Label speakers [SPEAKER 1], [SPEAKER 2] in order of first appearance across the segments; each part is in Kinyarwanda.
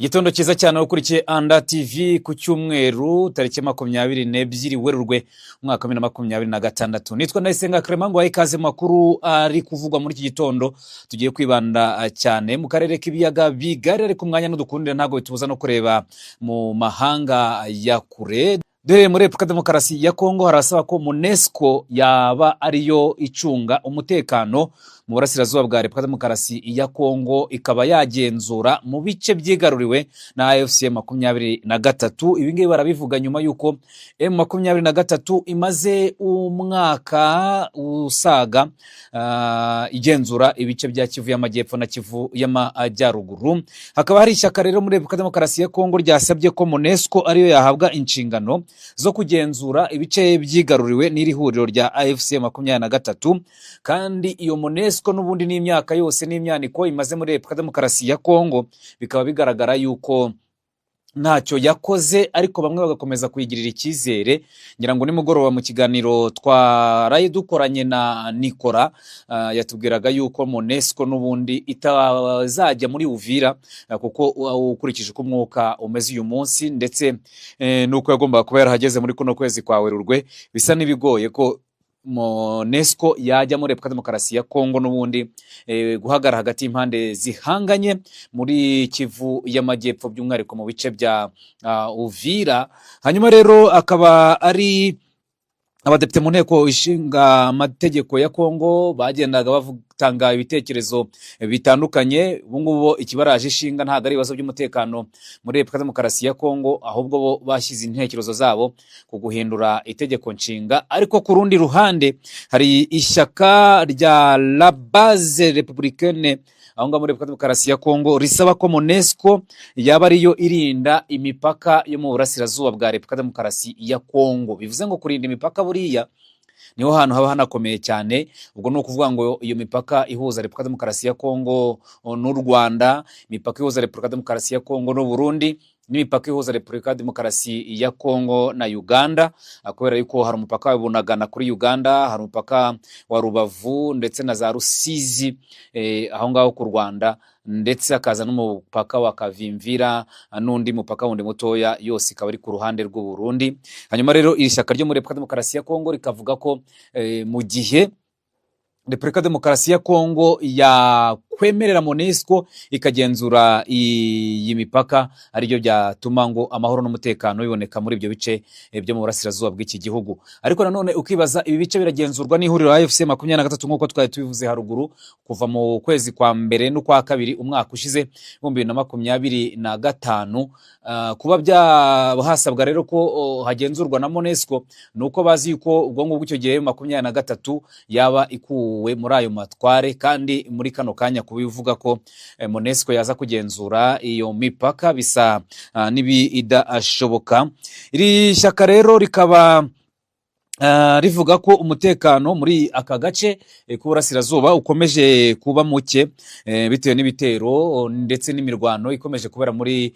[SPEAKER 1] Igitondo cyiza cyane ukurikiye Anda TV ku cyumweru tariki 22 Werurwe umwaka wa 2026. Nitwa Ndayisenga Clement ngo ikaze makuru ari kuvugwa muri iki gitondo. Tugiye kwibanda cyane mu karere k'ibiyaga bigari ariko umwanya n'udukundire ntago bitubuza no kureba mu mahanga ya kure. Dore muri Repubulika Demokarasi ya Kongo harasaba ko MONUSCO yaba ariyo icunga umutekano mu burasirazuba bwa Repubulika Demokarasi ya Kongo, ikaba yagenzura mu bice byigaruriwe na AFC M23. Ibi ngibi barabivuga nyuma yuko M23 imaze umwaka usaga igenzura ibice bya Kivu y'Amajyepfo na Kivu y'Amajyaruguru. Hakaba hari ishyaka rero muri Repubulika Demokarasi ya Kongo ryasabye ko MONUSCO ariyo yahabwa inshingano zo kugenzura ibice byigaruriwe n'iri huriro rya AFC M23, kandi iyo MONUSCO n'ubundi n'imyaka yose n'imyaniko imaze muri Repubulika Demokarasi ya Kongo bikaba bigaragara yuko ntacyo yakoze, ariko bamwe bagakomeza kuyigirira icyizere. Ngira ngo nimugoroba mu kiganiro twaraye dukoranye na Nikora yatubwiraga yuko MONUSCO n'ubundi itazajya muri Uvira kuko ukurikije uko umwuka umeze uyu munsi ndetse nuko yagombaga kuba yarahageze muri kuno kwezi kwa Werurwe, bisa nibigoye ko MONUSCO yajya muri Repubulika Demokarasi ya Kongo n'ubundi guhagarara hagati y'impande zihanganye muri Kivu y'Amajyepfo by'umwihariko mu bice bya Uvira. Hanyuma rero akaba ari abadepite mu nteko ishinga amategeko ya Kongo bagendaga batanga ibitekerezo bitandukanye. Ubu ngubu ikibaraje ishinga ntabwo ari ibibazo by'umutekano muri Repubulika Demokarasi ya Kongo, ahubwo bo bashyize intekerezo zabo ku guhindura itegeko nshinga. Ariko ku rundi ruhande hari ishyaka rya La Base Républicaine aho ngaho muri Repubulika Demokarasi ya Kongo risaba ko MONUSCO yaba ariyo irinda imipaka yo mu burasirazuba bwa Repubulika Demokarasi ya Kongo. Bivuze ngo kurinda imipaka buriya niho hantu haba hanakomeye cyane. Ubwo ni ukuvuga ngo iyo mipaka ihuza Repubulika Demokarasi ya Kongo n'u Rwanda, imipaka ihuza Repubulika Demokarasi ya Kongo n'u Burundi, n'imipaka ihuza Repubulika Demokarasi ya Kongo na Uganda, kubera yuko hari umupaka wa Bunagana kuri Uganda, hari umupaka wa Rubavu ndetse na za Rusizi aho ngaho ku Rwanda, ndetse akaza n'umupaka wa Kavimvira n'undi mupaka wundi mutoya, yose ikaba ari ku ruhande rw'u Burundi. Hanyuma rero iri shyaka ryo muri Repubulika Demokarasi ya Kongo rikavuga ko mu gihe Repubulika Demokarasi ya Kongo yakwemerera MONUSCO ikagenzura iyi mipaka, aribyo byatuma ngo amahoro n'umutekano biboneka muri ibyo bice byo mu burasirazuba bw'iki gihugu. Ariko nanone ukibaza, ibi bice biragenzurwa n'ihuriro AFC M23 nk'uko twari tubivuze haruguru kuva mu kwezi kwa mbere no kwa kabiri umwaka ushize 2025. Kuba byahasabwa rero ko hagenzurwa na MONUSCO nuko bazi yuko ubwo ngubwo icyo gihe 23 yaba ikuwe muri ayo matware, kandi muri kano kanya kubivuga ko MONUSCO yaza kugenzura iyo mipaka bisa n'ibidashoboka. Iri shyaka rero rikaba rivuga ko umutekano muri aka gace k'uburasirazuba ukomeje kuba muke bitewe n'ibitero ndetse n'imirwano ikomeje kubera muri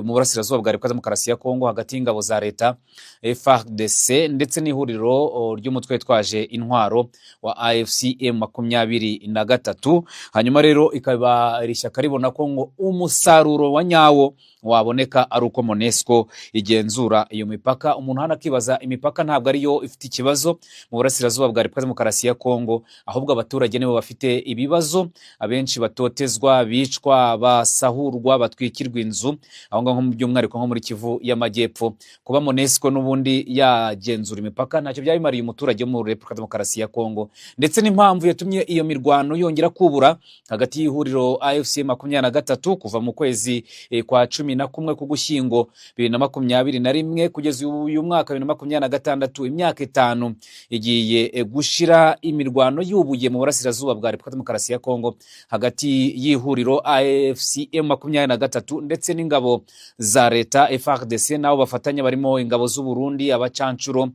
[SPEAKER 1] mu burasirazuba bwa Repubulika Demokarasi ya Kongo hagati y'ingabo za leta FARDC ndetse n'ihuriro ry'umutwe twaje intwaro wa AFC M23. Hanyuma rero ikaba iri shyaka ribona ko ngo umusaruro wa nyawo waboneka ari uko MONUSCO igenzura iyo mipaka. Umuntu hana kibaza, imipaka ntabwo ariyo ifite ikibazo mu burasirazuba bwa Repubulika Demokarasi ya Kongo, ahubwo abaturage nibo bafite ibibazo. Abenshi batotezwa, bicwa, basahurwa, batwikirwa inzu aho ngaho by'umwihariko nko muri Kivu y'Amajyepfo. Kuba MONUSCO n'ubundi yagenzura imipaka ntacyo byabimariye umuturage mu Repubulika Demokarasi ya Kongo, ndetse n'impamvu yatumye iyo mirwano yongera kubura hagati y'ihuriro AFC M23 kuva mu kwezi kwa 11 k'Ugushyingo 2021 kugeza uyu mwaka 2026, imyaka 5 igiye gushira imirwano yubuye mu burasirazuba bwa Repubulika Demokarasi ya Kongo hagati y'ihuriro AFC M23 ndetse n'ingabo za leta FARDC nabo bafatanya, barimo ingabo z'u Burundi, abacancuro,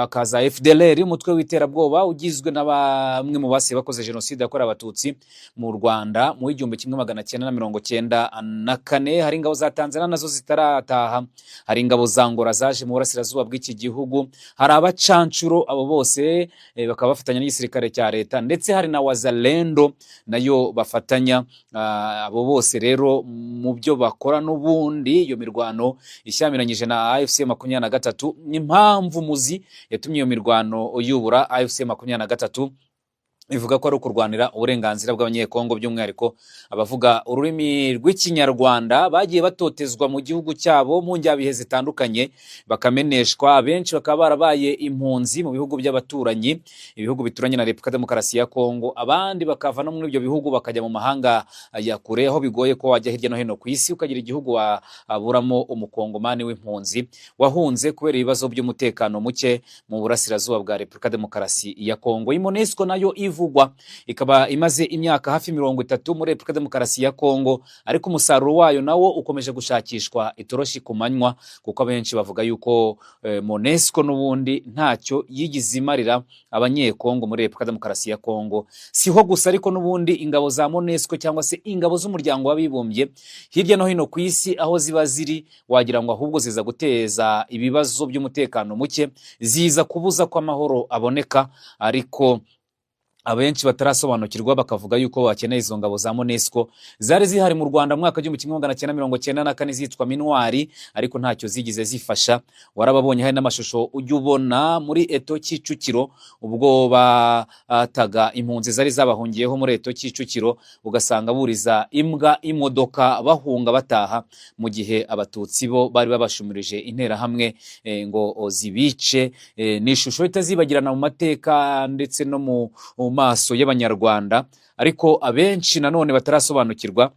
[SPEAKER 1] akaza FDLR umutwe w'iterabwoba ugizwe na bamwe mu base bakoze jenoside yakorewe abatutsi mu Rwanda mu 1994. Hari ingabo za Tanzania nazo zitarataha, hari ingabo za Angola zaje mu burasirazuba bw'iki gihugu, hari abacancuro abo bose bakaba bafatanya n'igisirikare cya leta, ndetse hari na wazalendo nayo bafatanya. Abo bose rero mu byo bakora n'ubundi iyo mirwano ishyamiranyije na AFC 23, impamvu muzi yatumye iyo mirwano yubura AFC 23 ivuga ko ari ukurwanira uburenganzira bw'abanyekongo, by'umwihariko abavuga ururimi rw'ikinyarwanda bagiye batotezwa mu gihugu cyabo mu njyabihe zitandukanye, bakameneshwa. Benshi bakaba barabaye impunzi mu bihugu by'abaturanyi, ibihugu bituranye na Repubulika Demokarasi ya Kongo. Abandi bakava no muri ibyo bihugu bakajya mu mahanga ya kure, aho bigoye ko wajya hirya no hino ku isi ukagira igihugu waburamo umukongomani w'impunzi wahunze kubera ibibazo by'umutekano muke mu burasirazuba bwa Repubulika Demokarasi ya Kongo. Monusco nayo ivugwa ikaba imaze imyaka hafi 30 muri Repubulika Demokarasi ya Kongo, ariko umusaruro wayo nawo ukomeje gushakishwa itoroshi ku manywa, kuko abenshi bavuga yuko Monusco n'ubundi ntacyo yigize imarira abanyekongo muri Repubulika Demokarasi ya Kongo. Siho gusa ariko n'ubundi ingabo za Monusco cyangwa se ingabo z'umuryango w'abibumbye hirya no hino ku isi aho ziba ziri, wagira ngo ahubwo ziza guteza ibibazo by'umutekano muke, ziza kubuza ko amahoro aboneka. Ariko abenshi batarasobanukirwa bakavuga yuko bakeneye izo ngabo za Monusco zari zihari mu Rwanda mwaka 1994 zitwa Minwari, ariko ntacyo zigize zifasha. Warababonye hari n'amashusho ujya ubona muri Eto Kicukiro ubwo bataga impunzi zari zabahungiyeho muri Eto Kicukiro, ugasanga buriza imbwa imodoka bahunga bataha, mu gihe abatutsi bo bari babashumirije intera hamwe ngo zibice. Ni ishusho itazibagirana mu mateka ndetse no mu maso y'abanyarwanda, ariko abenshi nanone batarasobanukirwa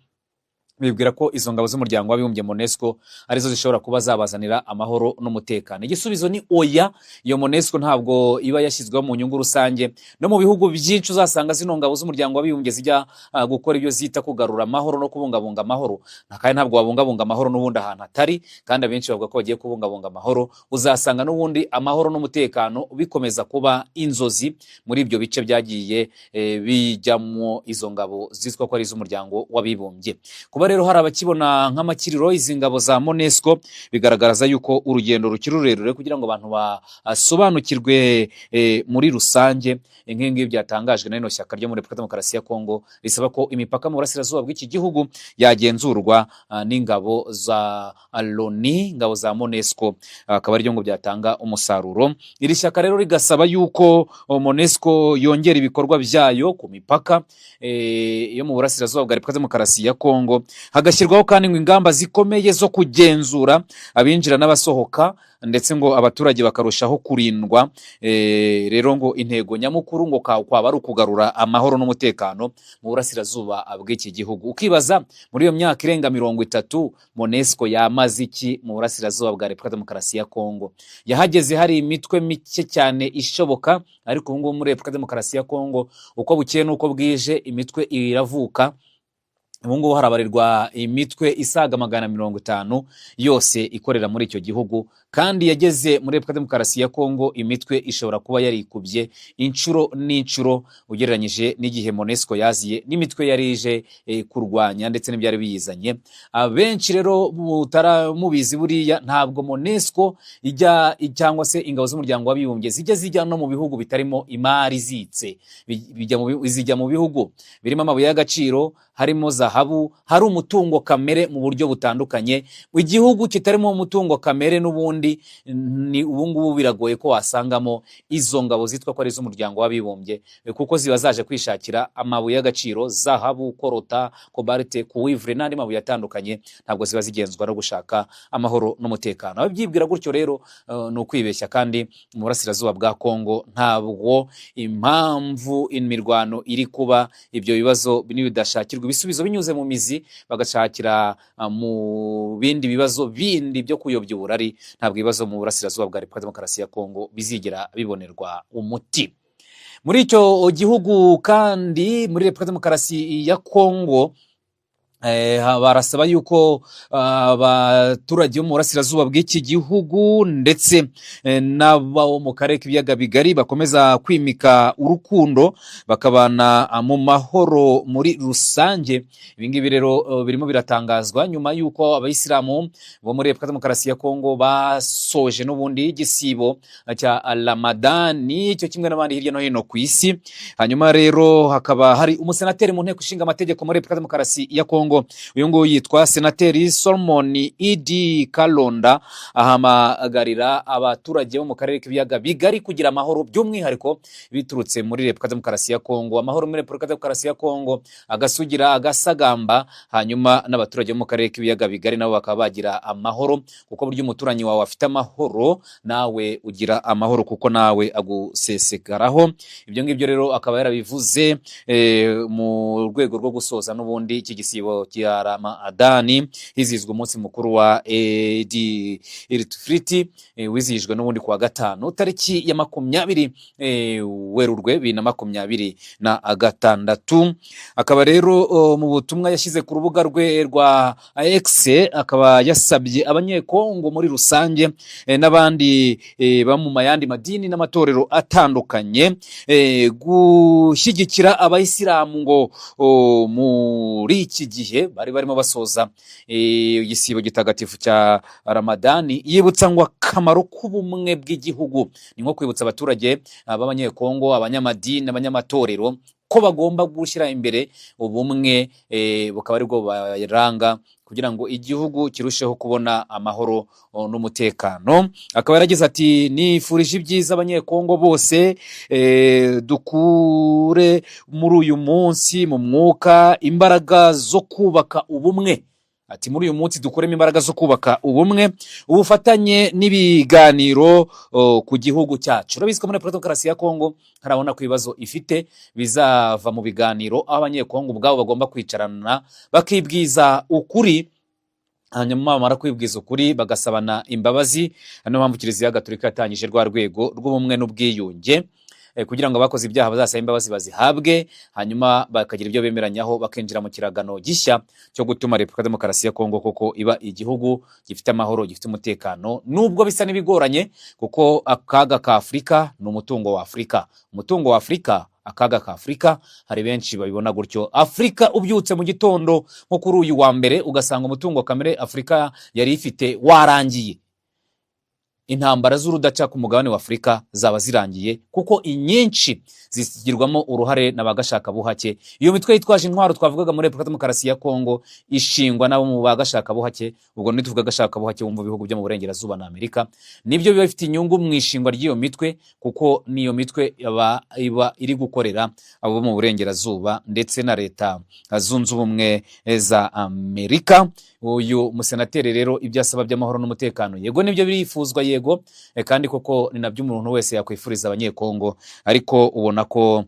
[SPEAKER 1] bibwira ko izo ngabo z'umuryango w'abibumbye Monusco arizo zishobora kuba zabazanira amahoro n'umutekano. Igisubizo ni oya. Iyo Monusco ntabwo iba yashyizweho mu nyungu rusange. No mu bihugu byinshi uzasanga zino ngabo z'umuryango w'abibumbye zijya gukora ibyo zita kugarura amahoro no kubungabunga amahoro, kandi ntabwo wabungabunga amahoro n'ubundi ahantu atari, kandi abenshi bavuga ko bagiye kubungabunga amahoro. Uzasanga n'ubundi amahoro n'umutekano bikomeza kuba inzozi muri ibyo bice byagiye bijyamo izo ngabo zitwa ko ari iz'umuryango w'abibumbye. Kuba rero hari abakibona nk'amakiriro izi ngabo za Monusco bigaragaza yuko urugendo rukiri rurerure kugira ngo abantu basobanukirwe muri rusange. Nk'ingi byatangajwe na ino shyaka ryo muri Repubulika Demokarasi ya Kongo risaba ko imipaka mu burasirazuba bw'iki gihugu yagenzurwa n'ingabo za Loni, ingabo za Monusco, akaba ari ngo byatanga umusaruro. Iri shyaka rero rigasaba yuko Monusco yongera ibikorwa byayo ku mipaka yo mu burasirazuba bwa Repubulika Demokarasi ya Kongo, hagashyirwaho kandi ngo ingamba zikomeye zo kugenzura abinjira n'abasohoka, ndetse ngo abaturage bakarushaho kurindwa. Rero ngo intego nyamukuru ngo kwaba ari ukugarura amahoro n'umutekano mu burasirazuba bw'iki gihugu. Ukibaza muri iyo myaka irenga 30 Monusco yamaze iki mu burasirazuba bwa Repubulika Demokarasi ya Kongo? Yahageze hari imitwe mike cyane ishoboka, ariko ubu ngubu muri Repubulika Demokarasi ya Kongo uko bukeye n'uko bwije imitwe iravuka. Ubu ngubu harabarirwa imitwe isaga 150 yose ikorera muri icyo gihugu, kandi yageze muri Repubulika Demokarasi ya Kongo imitwe ishobora kuba yarikubye inshuro n'inshuro ugereranyije n'igihe Monusco yaziye n'imitwe yarije kurwanya ndetse n'ibyari biyizanye. Abenshi rero mubizi buriya ntabwo Monusco ijya cyangwa se ingabo z'umuryango w'abibumbye zijya no mu bihugu bitarimo imari zitse, zijya mu bihugu birimo amabuye y'agaciro, harimo zahabu, hari umutungo kamere mu buryo butandukanye. Igihugu kitarimo umutungo kamere n'ubundi ni ubungubu biragoye ko wasangamo izo ngabo zitwa ko ari iz'umuryango w'abibumbye, kuko ziba zaje kwishakira amabuye y'agaciro, zahabu, korota, kobalite, kuwivre n'andi mabuye atandukanye. Ntabwo ziba zigenzwa no gushaka amahoro n'umutekano. Ababyibwira gutyo rero ni ukwibeshya, kandi mu burasirazuba bwa Kongo ntabwo impamvu imirwano iri kuba ibyo bibazo bidashakirwa ibisubizo binyuze mu mizi, bagashakira mu bindi bibazo bindi byo kuyobya uburari. Ntabwo ibibazo mu burasirazuba bwa Repubulika Demokarasi ya Kongo bizigera bibonerwa umuti. Muri icyo gihugu kandi muri Repubulika Demokarasi ya Kongo barasaba yuko abaturage bo mu burasirazuba bw'iki gihugu ndetse n'abo mu karere k'ibiyaga bigari bakomeza kwimika urukundo bakabana mu mahoro muri rusange. Ibi ngibi rero birimo biratangazwa nyuma y'uko abayisilamu bo muri Repubulika Demokarasi ya Kongo basoje n'ubundi igisibo cya Ramadani cyo kimwe n'abandi hirya no hino ku isi. Hanyuma rero hakaba hari umusenateri mu nteko ishinga amategeko muri Repubulika Demokarasi ya Kongo, uyu nguyu yitwa Senateri Solomon Idi Kalonda, ahamagarira abaturage bo mu karere k'ibiyaga bigari kugira amahoro, by'umwihariko biturutse muri Repubulika Demokarasi ya Kongo. Amahoro muri Repubulika Demokarasi ya Kongo agasugira agasagamba, hanyuma n'abaturage bo mu karere k'ibiyaga bigari nabo bakaba bagira amahoro, kuko buryo umuturanyi wawe afite amahoro nawe ugira amahoro, kuko nawe agusesegaraho. Ibyo ngibyo rero akaba yarabivuze mu rwego rwo gusoza n'ubundi iki gisibo cya Ramadani, hizizwa umunsi mukuru wa Eid el-Fitr wizihijwe n'ubundi kuwa gatanu tariki ya 20 Werurwe 2026. Akaba rero mu butumwa yashyize ku rubuga rwe rwa X, akaba yasabye abanyekongo muri rusange n'abandi ba mu mayandi madini n'amatorero atandukanye gushyigikira abayisilamu ngo muri iki gihe bari barimo basoza igisibo gitagatifu cya Ramadani, yibutsa ngo akamaro k'ubumwe bw'igihugu. Ni nko kwibutsa abaturage b'abanyekongo, abanyamadini, abanyamatorero ko bagomba gushyira imbere ubumwe, bukaba ari bwo baranga kugira ngo igihugu kirusheho kubona amahoro n'umutekano. Akaba yaragize ati, nifurije ibyiza abanyekongo bose, dukure muri uyu munsi mu mwuka imbaraga zo kubaka ubumwe. Ati muri uyu munsi dukuremo imbaraga zo kubaka ubumwe, ubufatanye n'ibiganiro ku gihugu cyacu. Urabizi ko muri Repubulika Demokarasi ya Kongo harabona ku bibazo ifite bizava mu biganiro, aho abanyekongo ubwabo bagomba kwicarana bakibwiza ukuri, hanyuma bamara kwibwiza ukuri bagasabana imbabazi. Hano mpamvu Kiliziya Gatolika yatangije rwa rwego rw'ubumwe n'ubwiyunge, kugira ngo abakoze ibyaha bazasaba imbabazi bazihabwe, hanyuma bakagira ibyo bemeranyaho, bakinjira mu kiragano gishya cyo gutuma Repubulika Demokarasi ya Kongo koko iba igihugu gifite amahoro, gifite umutekano, nubwo bisa n'ibigoranye, kuko akaga ka Afurika ni umutungo wa Afurika. Umutungo wa Afurika, akaga ka Afurika, hari benshi babibona gutyo. Afurika ubyutse mu gitondo nko kuri uyu wa mbere ugasanga umutungo kamere Afurika yari ifite warangiye, intambara z'urudaca ku mugabane wa Afurika zaba zirangiye, kuko inyinshi zigirwamo uruhare n'abagashaka buhake. Iyo mitwe yitwaje intwaro twavugaga muri Repubulika Demokarasi ya Kongo ishingwa nabo mu bagashaka buhake, ubwo nituvuga gashaka buhake wumva bihugu byo mu burengerazuba na Amerika, nibyo biba bifite inyungu mu ishingwa ry'iyo mitwe, kuko niyo mitwe iba iri gukorera abo mu burengerazuba ndetse na Leta Zunze Ubumwe za Amerika. Uyu musenateri rero ibyo asaba by'amahoro n'umutekano, yego nibyo birifuzwa, yego, kandi koko ni nabyo umuntu wese yakwifuriza abanyekongo, ariko ubona ko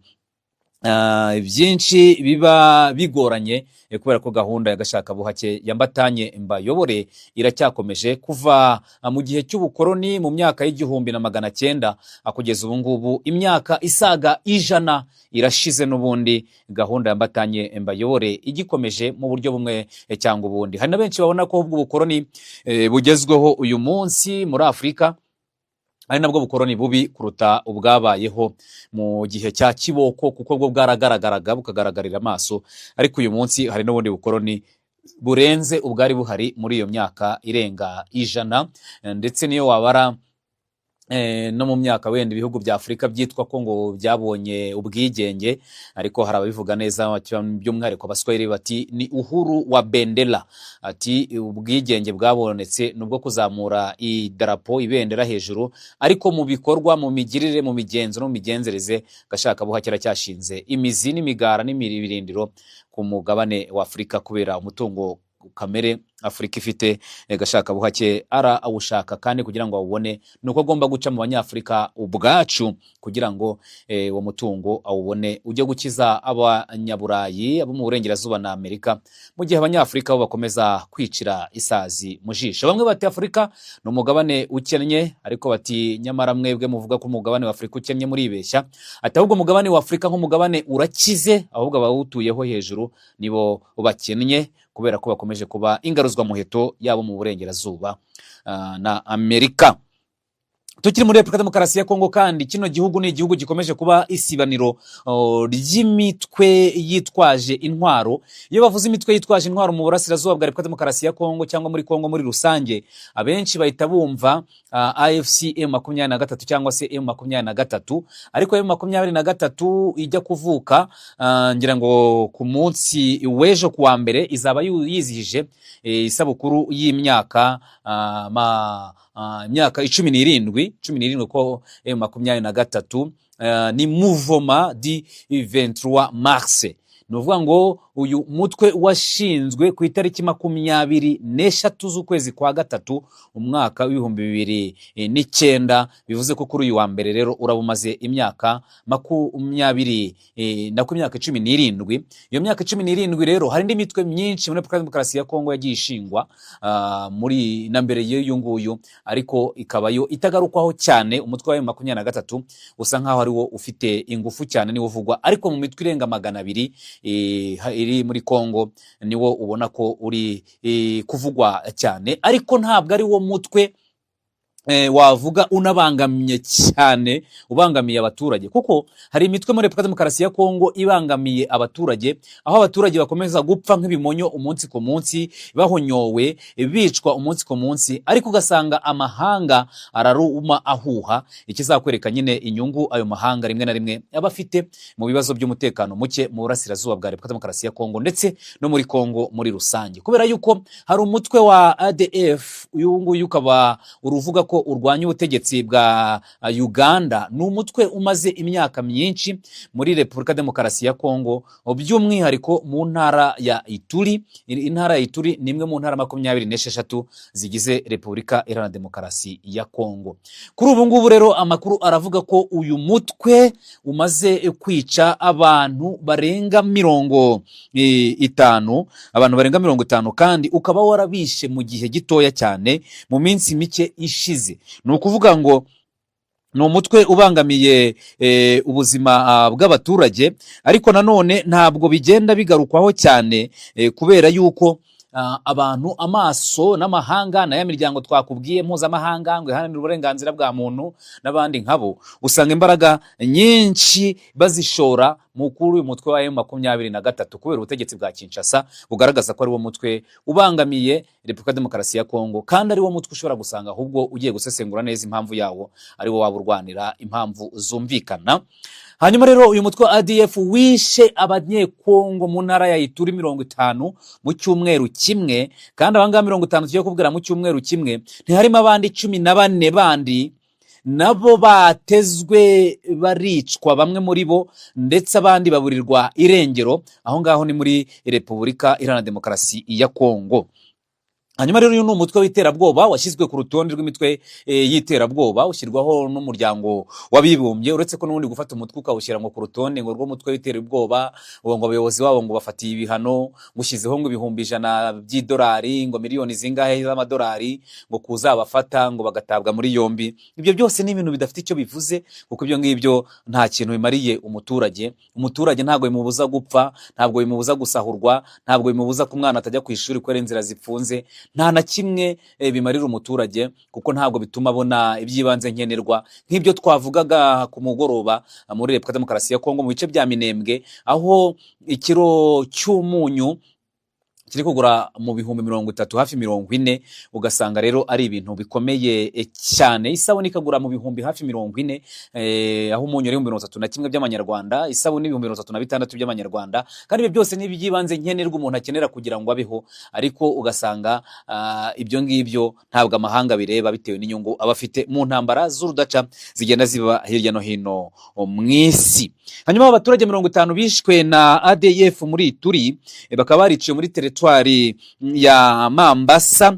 [SPEAKER 1] byinshi biba bigoranye, kubera ko gahunda ya gashaka buhake yambatanye mbayobore iracyakomeje kuva mu gihe cy'ubukoroni mu myaka y'1900 kugeza ubu ngubu. Imyaka isaga 100 irashize n'ubundi gahunda yambatanye mbayobore igikomeje mu buryo bumwe cyangwa ubundi. Hari na benshi babona ko ubwo bukoroni bugezweho uyu munsi muri Afurika ari nabwo bukoroni bubi kuruta ubwabayeho mu gihe cya kiboko, kuko bwo bwaragaragaraga bukagaragarira amaso, ariko uyu munsi hari n'ubundi bukoroni burenze ubwari buhari muri iyo myaka irenga 100. Ndetse niyo wabara no mu myaka wenda ibihugu bya Afurika byitwa ko ngo byabonye ubwigenge, ariko hari ababivuga neza by'umwihariko abaswahili bati ni uhuru wa bendera. Ati ubwigenge bwabonetse nubwo kuzamura idarapo ibendera hejuru, ariko mu bikorwa, mu migirire, mu migenzo no mu migenzereze gashaka buhakera cyashinze imizi n'imigara n'imiribirindiro ku mugabane wa Afurika, kubera umutungo kamere Afurika ifite. Gashaka buhake awushaka kandi kugira ngo awubone nuko agomba guca mu banyafurika ubwacu, kugira ngo uwo mutungo awubone ujye gukiza abanyaburayi, abo mu burengerazuba na Amerika, mu gihe abanyafurika bo bakomeza kwicira isazi mu jisho. Bamwe bati Afurika ni umugabane ukennye, ariko bati nyamara mwebwe muvuga ko umugabane wa Afurika ukennye muribeshya. Ati ahubwo umugabane wa Afurika nk'umugabane urakize, ahubwo abawutuyeho hejuru nibo bakennye. kubera ko bakomeje kuba ingaruzwa muheto yabo mu burengerazuba na Amerika. Tukiri muri Repubulika Demokarasi ya Kongo kandi kino gihugu ni igihugu gikomeje kuba isibaniro ry'imitwe yitwaje intwaro. Iyo bavuze imitwe yitwaje intwaro mu burasirazuba bwa Repubulika Demokarasi ya Kongo cyangwa muri Kongo muri rusange, abenshi bahita bumva AFC M23 cyangwa se M23, ariko M23 ijya kuvuka ngira ngo ku munsi w'ejo kuwa mbere izaba yizihije isabukuru y'imyaka imyaka 17 ko M23 ni Mouvement du 23 Mars. Nuvuga ngo uyu mutwe washinzwe ku itariki 24 z'ukwezi kwa gatatu umwaka w'2009, bivuze ko kuri uyu wa mbere rero urabumaze imyaka 17. Iyo myaka 17 rero hari indi mitwe myinshi muri Demokarasi ya Kongo yagiye ishingwa muri na mbere y'uyu nguyu, ariko ikaba yo itagarukwaho cyane. Umutwe wa 23 usa nkaho ari wo ufite ingufu cyane, ni uvugwa, ariko mu mitwe irenga 200 iri muri Kongo niwo ubona ko uri kuvugwa cyane, ariko ntabwo ari wo mutwe wavuga unabangamiye cyane, ubangamiye abaturage, kuko hari imitwe muri Repubulika Demokarasi ya Kongo ibangamiye abaturage, aho abaturage bakomeza gupfa nk'ibimonyo umunsi ku munsi, bahonyowe, bicwa umunsi ku munsi, ariko ugasanga amahanga araruma ahuha. Ikizakwereka nyine inyungu ayo mahanga rimwe na rimwe abafite mu bibazo by'umutekano muke mu burasirazuba bwa Repubulika Demokarasi ya Kongo ndetse no muri Kongo muri rusange, kubera yuko hari umutwe wa ADF, uyu nguyu ukaba uruvuga ko urwanya ubutegetsi bwa Uganda. Ni umutwe umaze imyaka myinshi muri Repubulika Demokarasi ya Kongo, by'umwihariko mu ntara ya Ituri. Intara ya Ituri ni imwe mu ntara 26 zigize Repubulika Iharanira Demokarasi ya Kongo. Kuri ubu ngubu rero amakuru aravuga ko uyu mutwe umaze kwica abantu barenga 50, kandi ukaba warabishe mu gihe gitoya cyane, mu minsi mike ishize. Ni ukuvuga ngo ni umutwe ubangamiye ubuzima bw'abaturage, ariko nanone ntabwo bigenda bigarukwaho cyane kubera yuko abantu amaso n'amahanga na ya miryango twakubwiye mpuzamahanga ngo iharanira uburenganzira bwa muntu n'abandi nkabo, usanga imbaraga nyinshi bazishora mu kuri uyu mutwe wa M23 kubera ubutegetsi bwa Kinshasa bugaragaza ko ari wo mutwe ubangamiye Repubulika Demokarasi ya Kongo, kandi ari wo mutwe ushobora gusanga ahubwo ugiye gusesengura neza impamvu yawo ari wo waburwanira impamvu zumvikana. Hanyuma rero uyu mutwe wa ADF wishe abanyekongo mu ntara ya Ituri 50 mu cyumweru kimwe, kandi abangaba 50 tugiye kubwira mu cyumweru kimwe ntiharimo abandi 14 bandi nabo batezwe baricwa, bamwe muri bo ndetse abandi baburirwa irengero. Aho ngaho ni muri Repubulika Iharanira Demokarasi ya Kongo. Hanyuma rero uyu ni umutwe w'iterabwoba washyizwe ku rutonde rw'imitwe y'iterabwoba, ushyirwaho n'umuryango w'abibumbye, uretse ko n'ubundi gufata umutwe ukawushyira ngo ku rutonde ngo rw'umutwe w'iterabwoba, ngo abayobozi babo ngo bafatiye ibihano, gushyizeho ngo ibihumbi 100 by'idolari, ngo miliyoni zingahe z'amadolari ngo kuzabafata ngo bagatabwa muri yombi. Ibyo byose ni ibintu bidafite icyo bivuze, kuko ibyo ngibyo nta kintu bimariye umuturage. Umuturage ntabwo bimubuza gupfa, ntabwo bimubuza gusahurwa, ntabwo bimubuza ko umwana atajya ku ishuri kubera inzira zipfunze, nta na kimwe bimarira umuturage, kuko ntabwo bituma abona ibyibanze nkenerwa nk'ibyo twavugaga ku mugoroba muri Repubulika Demokarasi ya Kongo mu bice bya Minembwe, aho ikiro cy'umunyu kiri kugura mu bihumbi 30 hafi 40, ugasanga rero ari ibintu bikomeye cyane. Isabuni ikagura mu bihumbi hafi 40, aho umunyu ari mu 31 by'amanyarwanda, isabuni ibihumbi 36 by'amanyarwanda, kandi ibyo byose ni ibyibanze nkenerwa umuntu akenera kugira ngo abeho, ariko ugasanga ibyo ngibyo ntabwo amahanga bireba bitewe n'inyungu abafite mu ntambara z'urudaca zigenda ziba hirya no hino mu isi. Hanyuma abaturage 50 bishwe na ADF muri Ituri, bakaba bariciye muri teritwari ya Mambasa,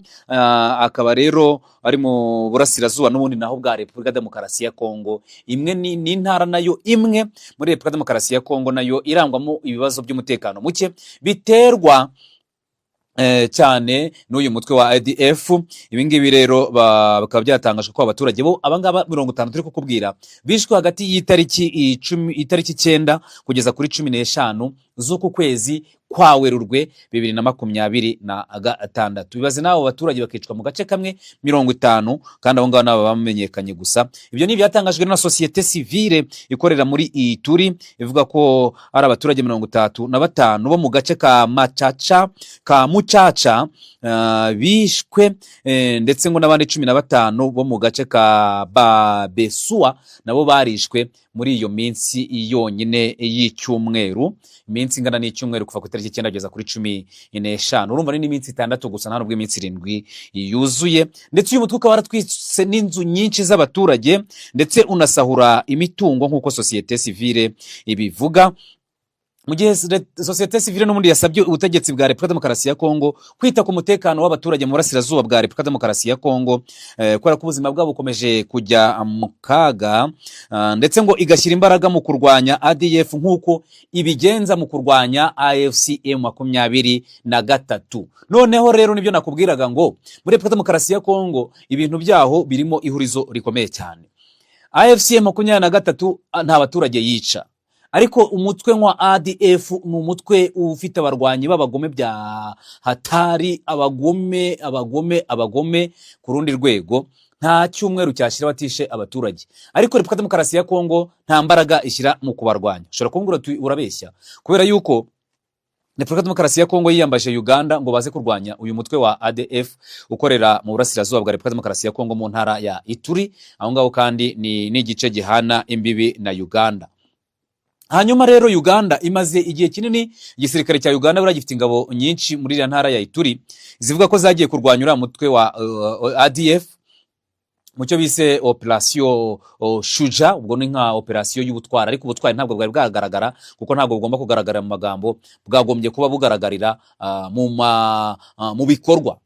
[SPEAKER 1] akaba rero ari mu burasirazuba n'ubundi naho bwa Repubulika Demokarasi ya Kongo. Imwe ni intara nayo imwe muri Repubulika Demokarasi ya Kongo nayo irangwamo ibibazo by'umutekano muke biterwa cyane n'uyu mutwe wa ADF. Ibingibi rero bakaba byatangajwe ko abaturage bo abangaba 50 turi kukubwira bishwe hagati y'itariki 9 kugeza kuri 15 z'uku kwezi kwa Werurwe 2026. Bibaze n'abo baturage bakicwa mu gace kamwe 50 kandi abo ngabo nabo bamenyekanye gusa. Ibyo ni byatangajwe na societe civile ikorera muri Ituri, ivuga ko ari abaturage 35 bo mu gace ka Mucaca bishwe, ndetse ngo n'abandi 15 bo mu gace ka Babesua nabo barishwe muri iyo minsi yonyine y'icyumweru. Iminsi ingana n'icyumweru kuva ku itariki 9 kugeza kuri 15. Urumva ni iminsi 6 gusa, nta nubwo iminsi 7 yuzuye. Ndetse uyu mutwe ukaba waratwitse n'inzu nyinshi z'abaturage ndetse unasahura imitungo nk'uko societe civile ibivuga. Mu gihe societe civile n'ubundi yasabye ubutegetsi bwa Repubulika Demokarasi ya Kongo kwita ku mutekano w'abaturage mu burasirazuba bwa Repubulika Demokarasi ya Kongo, kubera ko ubuzima bwabo bukomeje kujya mu kaga, ndetse ngo igashyira imbaraga mu kurwanya ADF nk'uko ibigenza mu kurwanya AFC/M23. Noneho rero nibyo nakubwiraga ngo muri Repubulika Demokarasi ya Kongo ibintu byaho birimo ihurizo rikomeye cyane. AFC/M23 nta baturage yica, ariko umutwe nwa ADF ni umutwe ufite abarwanyi b'abagome bya hatari, abagome ku rundi rwego. Nta cyumweru cyashira batishe abaturage, ariko Repubulika Demokarasi ya Kongo nta mbaraga ishyira mu kubarwanya. Ushobora kumbura urabeshya, kubera yuko Repubulika Demokarasi ya Kongo yiyambaje Uganda ngo baze kurwanya uyu mutwe wa ADF ukorera mu burasirazuba bwa Repubulika Demokarasi ya Kongo mu ntara ya Ituri. Aho ngaho kandi ni n'igice gihana imbibi na Uganda. Hanyuma rero Uganda imaze igihe kinini, igisirikare cya Uganda buragifite ingabo nyinshi muri ya ntara ya Ituri zivuga ko zagiye kurwanya uriya mutwe wa ADF mucyo bise operation Shuja. Ubwo ni nka operation y'ubutwara, ariko ubutwari ntabwo bwari bwagaragara kuko ntabwo bugomba kugaragara mu magambo, bwagombye kuba bugaragarira mu bikorwa.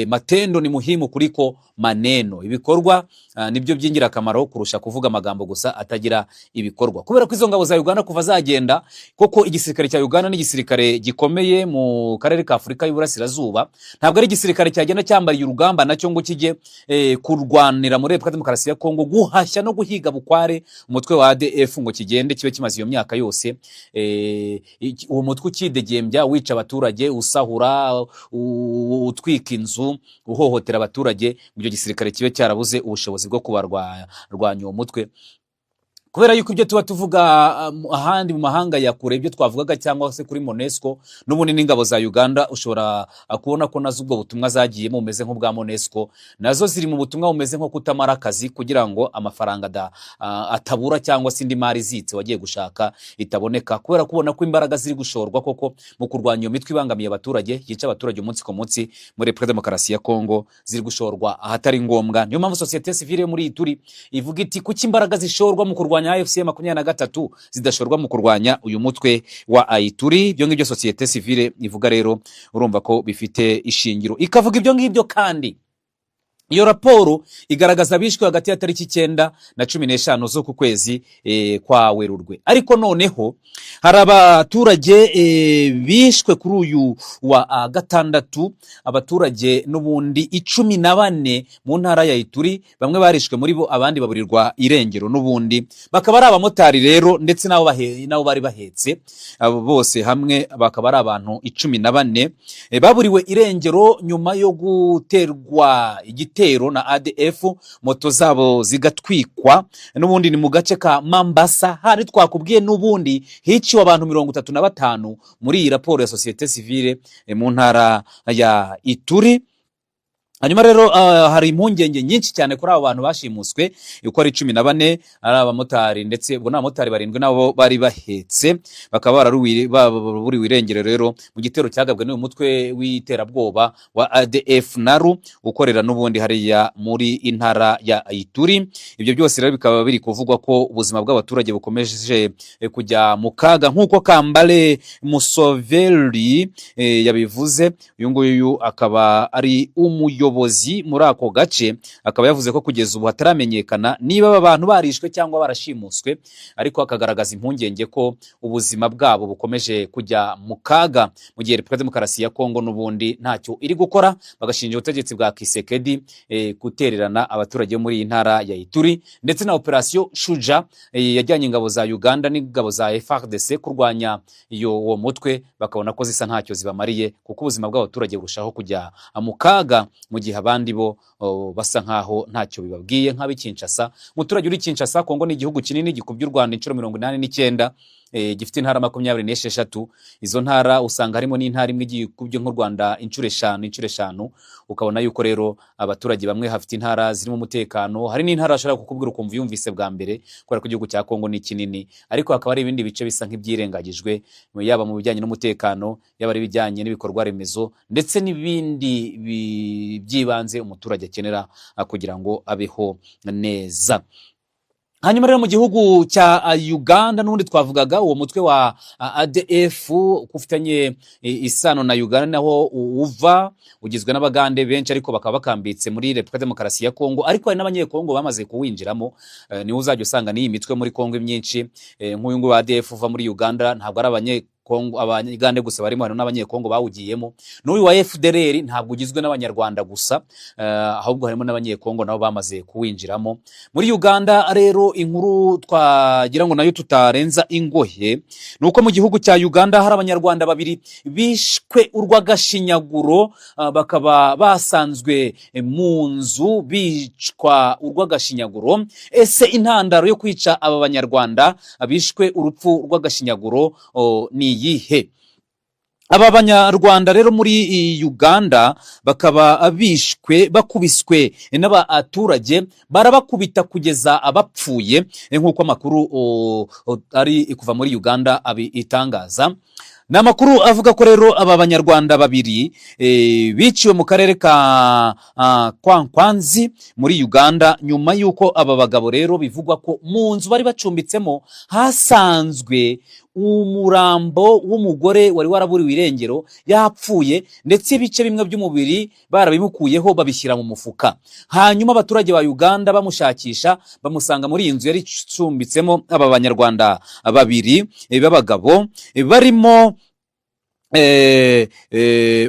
[SPEAKER 1] Matendo ni muhimu kuliko maneno. Ibikorwa nibyo by'ingirakamaro kurusha kuvuga amagambo gusa atagira ibikorwa. Kubera ko izo ngabo za Uganda kuva zagenda, koko igisirikare cya Uganda ni igisirikare gikomeye mu karere ka Afurika y'Uburasirazuba. Ntabwo ari igisirikare cyagenda cyambariye urugamba nacyo ngo kijye kurwanira muri Repubulika Demokarasi ya Kongo guhashya no guhiga bukware umutwe wa ADF ngo kigende kibe kimaze iyo myaka yose. Uwo mutwe ukidegembya, wica abaturage, usahura, utwika inzu, uhohotera abaturage. Ibyo gisirikare kibe cyarabuze ubushobozi bwo kubarwanya uwo mutwe. Kubera yuko ibyo tuba tuvuga ahandi mu mahanga ya kure, ibyo twavugaga cyangwa se kuri Monesco n'ubundi n'ingabo za Uganda, ushobora kubona ko nazo ubwo butumwa zagiyemo bumeze nk'ubwa Monesco, nazo ziri mu butumwa bumeze nko kutamara akazi kugira ngo amafaranga atabura cyangwa se indi mari zitse wagiye gushaka itaboneka, kubera kubona ko imbaraga ziri gushorwa koko mu kurwanya iyo mitwe ibangamiye abaturage, yica abaturage umunsi ku munsi muri Repubulika Demokarasi ya Kongo, ziri gushorwa ahatari ngombwa. Niyo mpamvu societe civile muri Ituri ivuga iti kuki imbaraga zishorwa mu kurwanya AFC/M23 zidashorwa mu kurwanya uyu mutwe wa Ituri. Ibyo ngibyo societe civile ivuga rero, urumva ko bifite ishingiro. Ikavuga ibyo ngibyo kandi iyo raporo igaragaza bishwe hagati ya tariki 9 na 15 zo ku kwezi kwa Werurwe. Ariko noneho hari abaturage bishwe kuri uyu wa gatandatu, abaturage n'ubundi 14 mu ntara ya Ituri. Bamwe barishwe muri bo, abandi baburirwa irengero n'ubundi. Bakaba ari abamotari rero ndetse nabo bari bahetse, abo bose hamwe bakaba ari abantu 14 baburiwe irengero nyuma yo guterwa igitero na ADF, moto zabo zigatwikwa. N'ubundi ni mu gace ka Mambasa, hari twakubwiye n'ubundi hiciwe abantu 35 muri iyi raporo ya societe civile mu ntara ya Ituri. Hanyuma rero hari impungenge nyinshi cyane kuri abo bantu bashimuswe, uko ari 14 ari abamotari, ndetse ubwo n'abamotari 7 nabo bari bahetse, bakaba baraburiwe irengero rero mu gitero cyagabwe n'uyu mutwe w'iterabwoba wa ADF NALU ukorera n'ubundi hariya muri intara ya Ituri. Ibyo byose rero bikaba biri kuvugwa ko ubuzima bw'abaturage bukomeje kujya mu kaga nk'uko Kambale Musoveri yabivuze. Uyu nguyu akaba ari umuyobozi umuyobozi muri ako gace akaba yavuze ko kugeza ubu hataramenyekana niba aba bantu barishwe cyangwa barashimuswe, ariko akagaragaza impungenge ko ubuzima bwabo bukomeje kujya mu kaga mu gihe Repubulika Demokarasi ya Kongo n'ubundi ntacyo iri gukora, bagashinja ubutegetsi bwa Kisekedi gutererana abaturage muri iyi ntara ya Ituri, ndetse na operasiyo Shuja yajyanye ingabo za Uganda n'ingabo za FARDC kurwanya uwo mutwe, bakabona ko zisa ntacyo zibamariye kuko ubuzima bw'abaturage burushaho kujya mu kaga, mu gihe abandi bo basa nkaho ntacyo bibabwiye nk'ab'i Kinshasa. Umuturage uri Kinshasa, Kongo ni igihugu kinini gikubye u Rwanda inshuro 89, gifite intara 26. Izo ntara usanga harimo n'intara imwe igikubye nk'u Rwanda inshuro 5, ukabona yuko rero abaturage bamwe hafite intara zirimo umutekano, hari n'intara ashobora kukubwira ukumva yumvise bwa mbere kubera ko igihugu cya Kongo ni kinini, ariko hakaba hari ibindi bice bisa nk'ibyirengagijwe, yaba mu bijyanye n'umutekano, yaba ari bijyanye n'ibikorwa remezo, ndetse n'ibindi by'ibanze umuturage akenera kugira ngo abeho neza. Hanyuma rero mu gihugu cya Uganda n'undi twavugaga uwo mutwe wa ADF kufitanye isano na Uganda, naho uva ugizwe n'abagande benshi ariko bakaba bakambitse muri Repubulika Demokarasi ya Kongo, ariko hari n'abanyekongo bamaze kuwinjiramo. Niwe uzajya usanga n'iyi mitwe muri Kongo myinshi, nk'uyu nguyu wa ADF uva muri Uganda ntabwo ari abanyagande gusa barimo, hari n'abanyekongo bawugiyemo. N'uyu wa FDLR ntabwo ugizwe n'abanyarwanda gusa, ahubwo harimo n'abanyekongo nabo bamaze kuwinjiramo. Muri Uganda rero inkuru twagira ngo nayo tutarenza ingohe nuko mu gihugu cya Uganda hari abanyarwanda babiri bishwe urw'agashinyaguro, bakaba basanzwe mu nzu bicwa urw'agashinyaguro. Ese intandaro yo kwica aba banyarwanda bishwe urupfu rw'agashinyaguro ni iyihe? Aba banyarwanda rero muri Uganda bakaba bakubiswe n'abaturage, barabakubita kugeza abapfuye, nk'uko amakuru ari kuva muri Uganda abitangaza. Ni amakuru avuga ko rero aba banyarwanda babiri biciwe mu karere ka Kwankwanzi muri Uganda, nyuma y'uko aba bagabo rero bivugwa ko mu nzu bari bacumbitsemo hasanzwe umurambo w'umugore wari waraburiwe irengero, yapfuye, ndetse ibice bimwe by'umubiri barabimukuyeho babishyira mu mufuka. Hanyuma abaturage ba Uganda bamushakisha bamusanga muri iyi nzu yari icumbitsemo aba banyarwanda babiri b'abagabo, barimo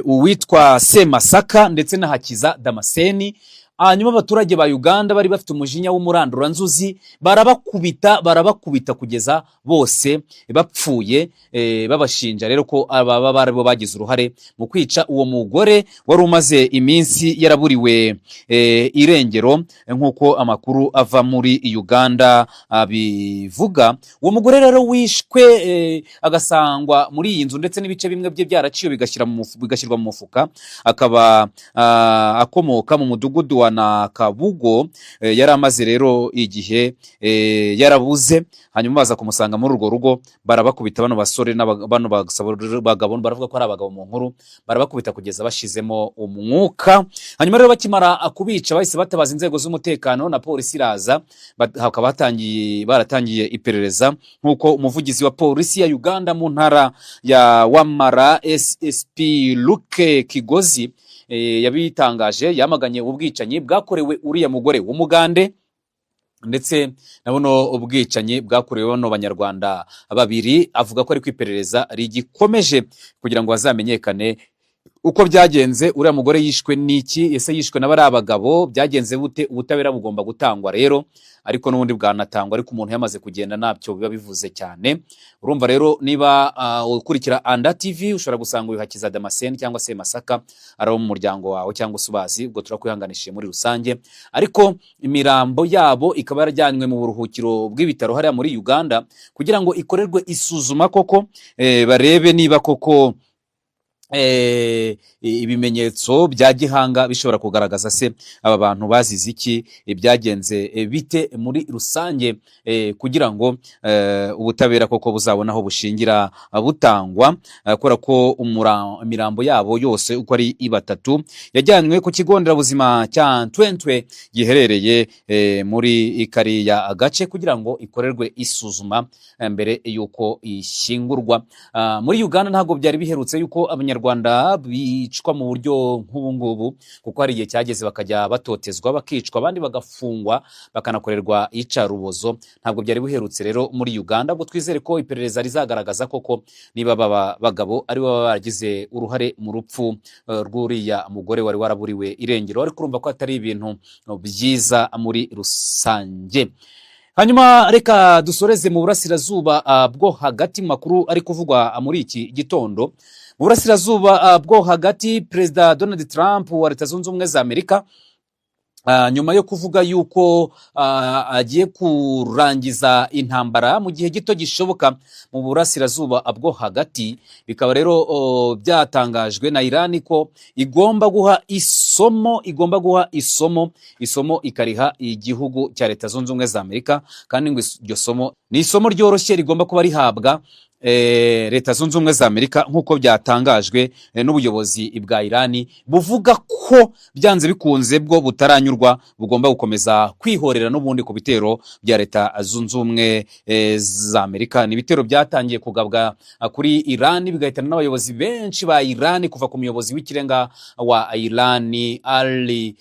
[SPEAKER 1] uwitwa Semasaka ndetse na Hakiza Damascene. Hanyuma abaturage ba Uganda bari bafite umujinya w'umuranduranzuzi, barabakubita kugeza bose bapfuye, babashinja rero ko aba barabo bagize uruhare mu kwica uwo mugore wari umaze iminsi yaraburiwe irengero, nk'uko amakuru ava muri Uganda bivuga. Uwo mugore rero wishwe agasangwa muri iyi nzu, ndetse n'ibice bimwe bye byaraciye bigashyirwa mu mufuka, akaba akomoka mu mudugudu na Kabugo. Yari amaze rero igihe yarabuze, hanyuma baza kumusanga muri urwo rugo, barabakubita bano basore bano bagabo, baravuga ko ari abagabo mu nkuru, barabakubita kugeza bashizemo umwuka. Hanyuma rero bakimara kubica bahise batabaza inzego z'umutekano na polisi iraza, hakaba baratangiye iperereza, nk'uko umuvugizi wa polisi ya Uganda mu ntara ya Wamara SSP Luke Kigozi yabitangaje. Yamaganye ubwicanyi bwakorewe uriya mugore w'umugande, ndetse nabuno ubwicanyi bwakorewe bano banyarwanda babiri. Avuga ko ari kwiperereza rigikomeje kugira ngo bazamenyekane uko byagenze. Uriya mugore yishwe n'iki? Ese yishwe n'abari abagabo? Byagenze bute? Ubutabera bugomba gutangwa rero, ariko n'ubundi bwanatangwa, ariko umuntu yamaze kugenda nabyo biba bivuze cyane. Urumva rero niba ukurikira Anda TV ushobora gusanga uyu Hakiza Damascene cyangwa se Masaka ari mu muryango wawe cyangwa subazi, ubwo turakwihanganishije muri rusange. Ariko imirambo yabo ikaba yarajyanywe mu buruhukiro bw'ibitaro hariya muri Uganda kugira ngo ikorerwe isuzuma koko, barebe niba koko ibimenyetso bya gihanga bishobora kugaragaza se aba bantu bazize iki, byagenze bite muri rusange, kugira ngo ubutabera koko buzabona aho bushingira butangwa. Kubera ko imirambo yabo yose uko ari batatu yajyanywe ku kigo nderabuzima cya Ntwentwe giherereye muri kariya gace kugira ngo ikorerwe isuzuma mbere yuko ishyingurwa. Muri Uganda ntabwo byari biherutse yuko abanyarwanda abanyarwanda bicwa mu buryo nk'ubu ngubu, kuko hari igihe cyageze bakajya batotezwa bakicwa abandi bagafungwa bakanakorerwa iyicarubozo. Ntabwo byari buherutse rero muri Uganda, ubwo twizere ko iperereza rizagaragaza koko niba baba bagabo ari bo baragize uruhare mu rupfu rw'uriya mugore wari waraburiwe irengero, ariko urumva ko atari ibintu byiza muri rusange. Hanyuma reka dusoreze mu burasirazuba bwo hagati, makuru ari kuvugwa muri iki gitondo. Mu burasirazuba bwo hagati, Perezida Donald Trump wa Leta Zunze Ubumwe za Amerika nyuma yo kuvuga yuko agiye kurangiza intambara mu gihe gito gishoboka mu burasirazuba bwo hagati, bikaba rero byatangajwe na Iran ko igomba guha isomo ikariha igihugu cya Leta Zunze Ubumwe za Amerika, kandi ngo iryo somo ni isomo ryoroshye rigomba kuba rihabwa Leta Zunze Ubumwe za Amerika, nk'uko byatangajwe n'ubuyobozi bwa Iran, buvuga ko byanze bikunze bwo butaranyurwa bugomba gukomeza kwihorera n'ubundi ku bitero bya Leta Zunze Ubumwe za Amerika. Ni ibitero byatangiye kugabwa kuri Iran bigahitana n'abayobozi benshi ba Iran, kuva ku muyobozi w'ikirenga wa Iran Ali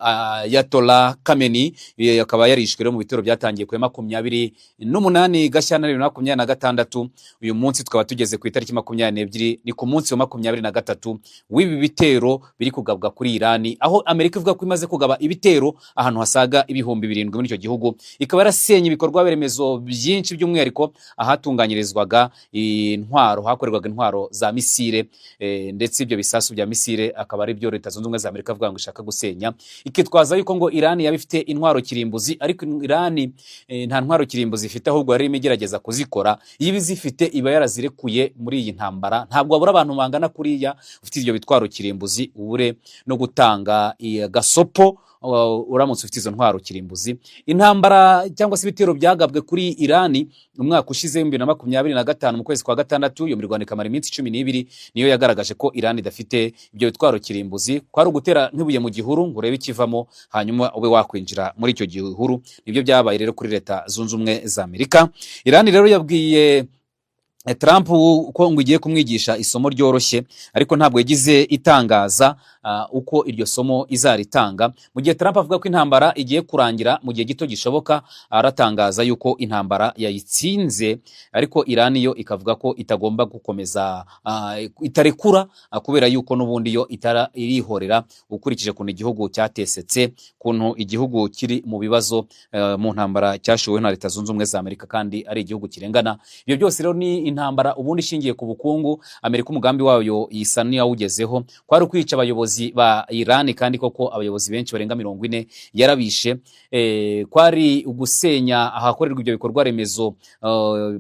[SPEAKER 1] Ayatollah Khamenei, akaba yarishwe mu bitero byatangiye ku 28 Gashyantare 2026. Uyu munsi tukaba tugeze ku itariki 22, ni ku munsi wa 23 w'ibi bitero biri kugabwa kuri Iran, aho Amerika ivuga ko imaze kugaba ibitero ahantu hasaga 7,000 muri icyo gihugu. Ikaba yarasenye ibikorwa beremezo byinshi, by'umwihariko ahatunganyirizwaga intwaro, hakorerwaga intwaro za misile, ndetse ibyo bisasu bya misile akaba ari byo Leta Zunze Ubumwe za Amerika avuga ngo ishaka gusenya, ikitwaza yuko ngo Iran yabifite intwaro kirimbuzi. Ariko Iran nta ntwaro kirimbuzi ifite, ahubwo yari igerageza kuzikora. Yibi zifite iba yarazirekuye muri iyi ntambara. Ntabwo wabura abantu bangana kuriya ufite ibyo bitwaro kirimbuzi ubure no gutanga gasopo uramutse ufite izo ntwaro kirimbuzi. Intambara cyangwa se ibitero byagabwe kuri Iran umwaka ushize 2025 mu kwezi kwa gatandatu, iyo mirwano ikamara iminsi 12, niyo yagaragaje ko Iran idafite ibyo bitwaro kirimbuzi. Kwari ugutera nk'ibuye mu gihuru ngo urebe ikivamo, hanyuma ube wakwinjira muri icyo gihuru. Nibyo byabaye rero kuri Leta Zunze Ubumwe za Amerika. Iran rero yabwiye Trump ko ngo igiye kumwigisha isomo ryoroshye, ariko ntabwo yagize itangaza uko iryo somo izaritanga. Mu gihe Trump avuga ko intambara igiye kurangira mu gihe gito gishoboka, aratangaza yuko intambara yayitsinze, ariko Iran yo ikavuga ko itagomba gukomeza itarekura, kubera yuko n'ubundi yo irihorera, ukurikije kuntu igihugu cyatesetse, kuntu igihugu kiri mu bibazo mu ntambara cyashowe na Leta Zunze Ubumwe za Amerika, kandi ari igihugu kirengana. Ibyo byose rero ni intambara ubundi ishingiye ku bukungu. Amerika umugambi wayo yisa n'iyawugezeho, kwari ukwica abayobozi ba Iran, kandi koko abayobozi benshi barenga 40 yarabishe. Kwari ugusenya ahakorerwa ibyo bikorwa remezo,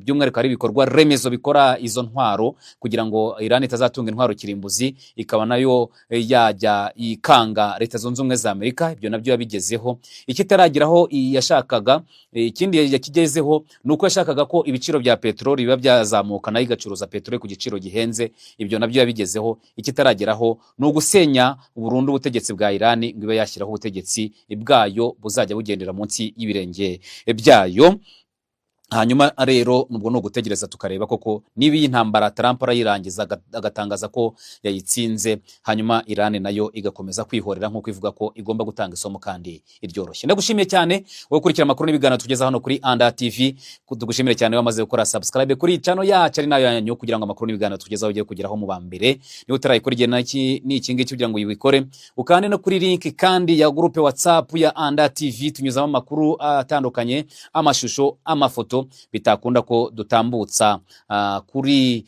[SPEAKER 1] by'umwihariko ari ibikorwa remezo bikora izo ntwaro, kugira ngo Iran itazatunga intwaro kirimbuzi ikaba nayo yajya ikanga Leta Zunze Ubumwe za Amerika. Ibyo nabyo yabigezeho. Ikitaragiraho yashakaga, ikindi yakigezeho nuko yashakaga ko ibiciro bya petroli biba byazamuka, nayo igacuruza petroli ku giciro gihenze. Ibyo nabyo yabigezeho. Ikitarageraho ni ugusenya burundu ubutegetsi bwa Iran, ngo ibe yashyiraho ubutegetsi bwayo buzajya bugendera munsi y'ibirenge byayo. Hanyuma rero nubwo no gutegereza tukareba koko niba iyi ntambara Trump arayirangiza agatangaza ko yayitsinze, hanyuma Iran nayo igakomeza kwihorera nk'uko ivuga ko igomba gutanga isomo kandi iryoroshye. Ndagushimiye cyane wowe ukurikira amakuru n'ibiganiro tugeza hano kuri Anda TV. Tugushimire cyane wamaze gukora subscribe kuri channel yacu ari nayo yanyu, kugira ngo amakuru n'ibiganiro tugezaho ugiye kugeraho mu bambere. Niba utarayikora igihe n'iki ngiki kugira ngo uyikore, ukande no kuri link kandi ya groupe WhatsApp ya Anda TV, tunyuzamo amakuru atandukanye, amashusho, amafoto, bitakunda ko dutambutsa kuri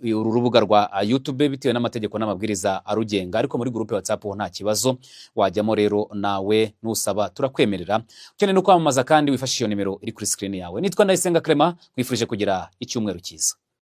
[SPEAKER 1] uru rubuga rwa YouTube bitewe n'amategeko n'amabwiriza arugenga. Ariko muri groupe WhatsApp ho nta kibazo, wajyamo rero nawe nusaba turakwemerera. Ukeneye no kwamamaza kandi wifashisha iyo nimero iri kuri screen yawe. Nitwa Ndayisenga Clement, kwifurije kugira icyumweru cyiza.